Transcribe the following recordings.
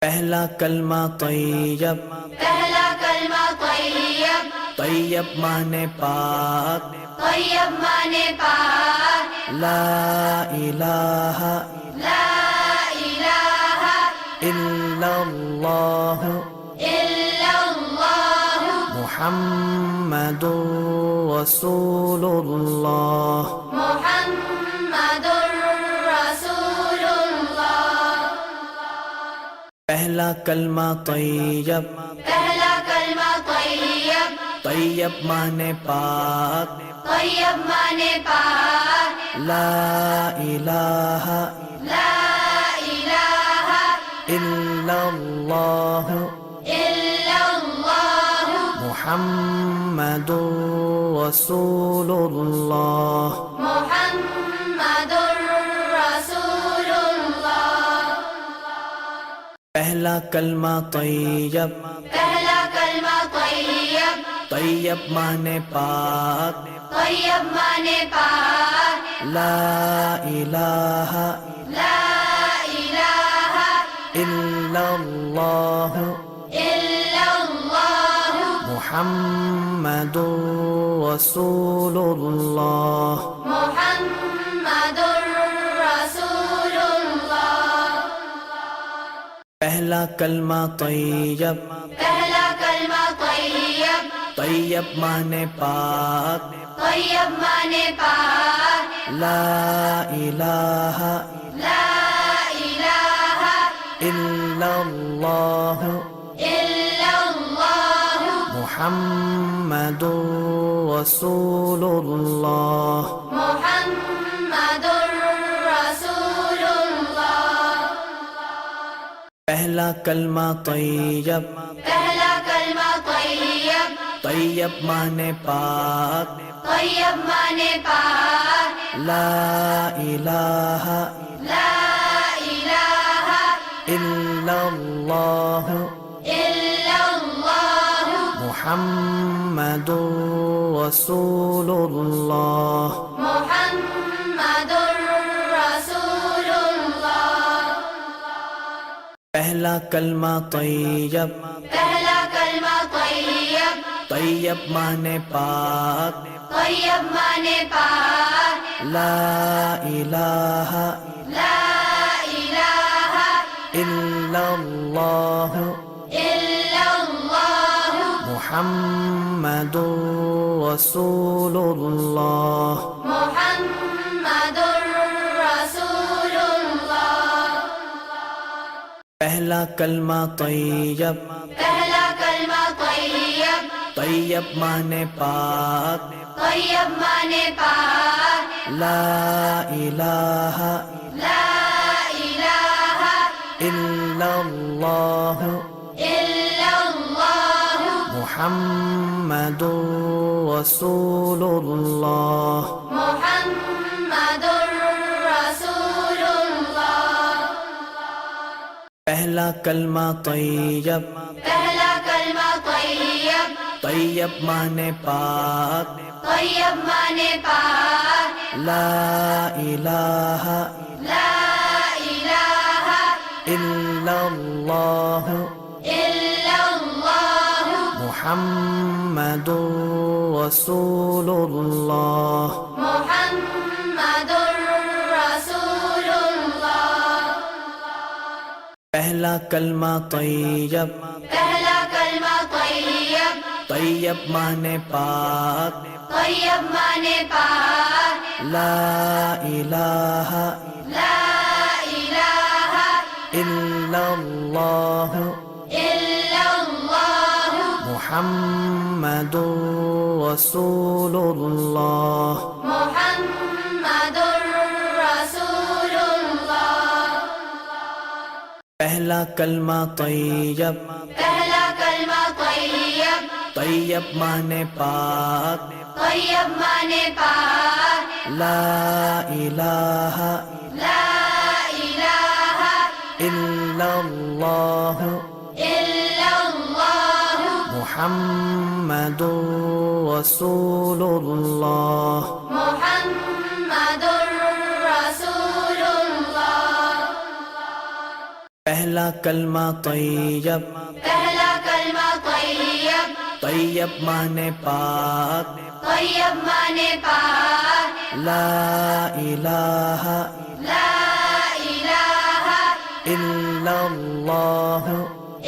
پہلا کلمہ طیب، پہلا کلمہ طیب، طیب مانے پاک، طیب مانے پاک، لا الہ لا الہ الا اللہ الا اللہ محمد رسول اللہ۔ محمد رسول اللہ۔ پہلا کلمہ طیب، پہلا کلمہ طیب، طیب مانے پاک، طیب مانے پاک، لا الہ لا الہ الا اللہ الا اللہ محمد رسول اللہ۔ محمد رسول اللہ۔ پہلا کلمہ طیب، پہلا کلمہ طیب، طیب مانے پاک، طیب مانے پاک، لا الہ لا الہ الا اللہ الا اللہ محمد رسول اللہ۔ محمد رسول اللہ۔ پہلا کلمہ طیب، پہلا کلمہ طیب، طیب مانے پاک، طیب مانے پاک، لا الہ لا الہ الا اللہ الا اللہ محمد رسول اللہ۔ محمد رسول اللہ۔ پہلا کلمہ طیب، پہلا کلمہ طیب، طیب مانے پاک، طیب مانے پاک، لا الہ لا الہ الا اللہ الا اللہ محمد رسول اللہ۔ محمد رسول اللہ۔ پہلا کلمہ طیب، پہلا کلمہ طیب، طیب مانے پاک، طیب مانے پاک، لا الہ لا الہ الا اللہ الا اللہ محمد رسول اللہ۔ محمد رسول اللہ۔ پہلا کلمہ طیب، پہلا کلمہ طیب، طیب مانے پاک، طیب مانے پاک، لا الہ لا الہ الا اللہ الا اللہ محمد رسول اللہ۔ محمد رسول اللہ۔ پہلا کلمہ طیب، پہلا کلمہ طیب، طیب مانے پاک، طیب مانے پاک، لا الہ لا الہ الا اللہ الا اللہ محمد رسول اللہ۔ محمد رسول اللہ۔ پہلا کلمہ طیب، پہلا کلمہ طیب، طیب مانے پاک، طیب مانے پاک، لا الہ لا الہ الا اللہ الا اللہ محمد رسول اللہ۔ محمد رسول اللہ۔ پہلا کلمہ طیب، پہلا کلمہ طیب، طیب مانے پاک، طیب مانے پاک، لا الہ لا الہ الا اللہ الا اللہ محمد رسول اللہ۔ محمد رسول اللہ۔ پہلا کلمہ طیب، پہلا کلمہ طیب، طیب مانے پاک، طیب مانے پاک، لا الہ لا الہ الا اللہ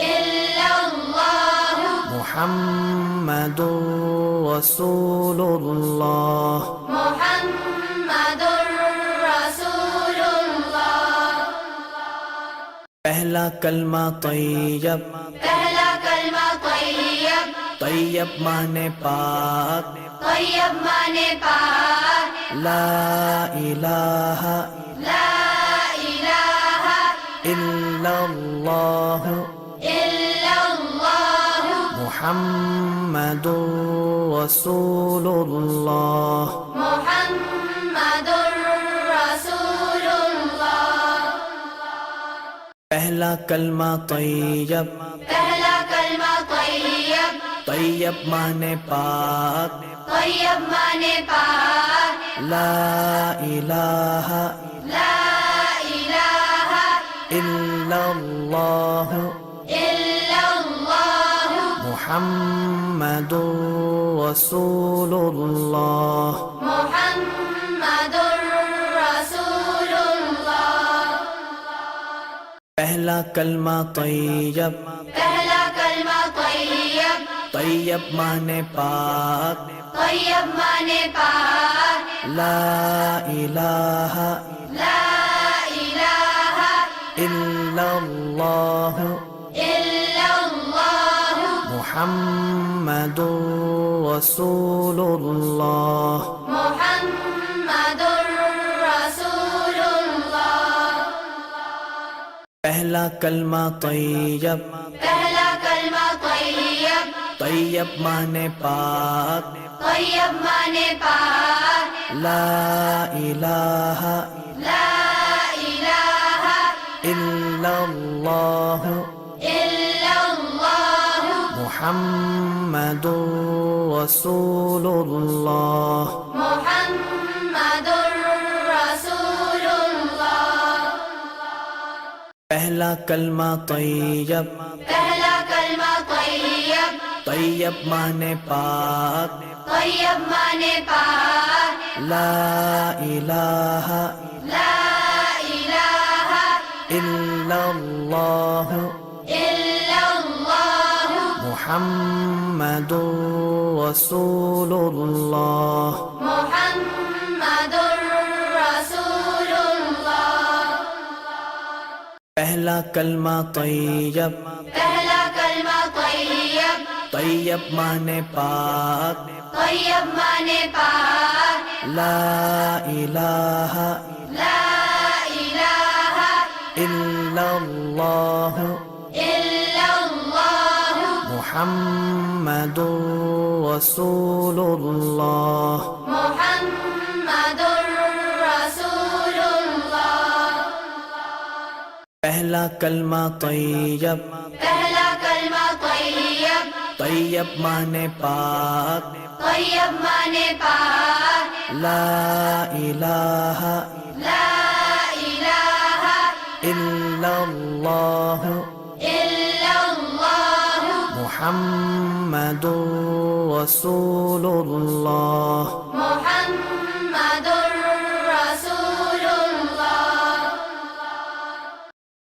الا اللہ محمد رسول اللہ، محمد رسول اللہ۔ پہلا کلمہ طیب، پہلا کلمہ طیب، طیب مانے پاک، طیب مانے پاک، لا الہ لا الہ الا اللہ الا اللہ محمد رسول اللہ، محمد رسول اللہ۔ پہلا کلمہ طیب، پہلا کلمہ طیب، طیب مانے پاک، طیب مانے پاک، لا الہ لا الہ الا اللہ الا اللہ محمد رسول اللہ، محمد رسول اللہ۔ پہلا کلمہ طیب، پہلا کلمہ طیب، طیب مانے پاک، طیب مانے پاک، لا الہ لا الہ الا اللہ الا اللہ محمد رسول اللہ، محمد رسول اللہ۔ پہلا کلمہ طیب، پہلا کلمہ طیب، طیب مانے پاک، طیب مانے پاک، لا الہ لا الہ الا اللہ الا اللہ محمد رسول اللہ، محمد رسول اللہ۔ پہلا کلمہ طیب، پہلا کلمہ طیب، طیب مانے پاک، طیب مانے پاک، لا الہ لا الہ الا اللہ الا اللہ محمد رسول اللہ، محمد رسول اللہ۔ پہلا کلمہ طیب، پہلا کلمہ طیب، طیب مانے پاک، طیب مانے پاک، لا الہ لا الہ الا اللہ الا اللہ محمد رسول اللہ، محمد رسول اللہ۔ پہلا کلمہ طیب، پہلا کلمہ طیب، طیب مانے پاک، طیب مانے پاک، لا الہ لا الہ الا اللہ الا اللہ محمد رسول اللہ، محمد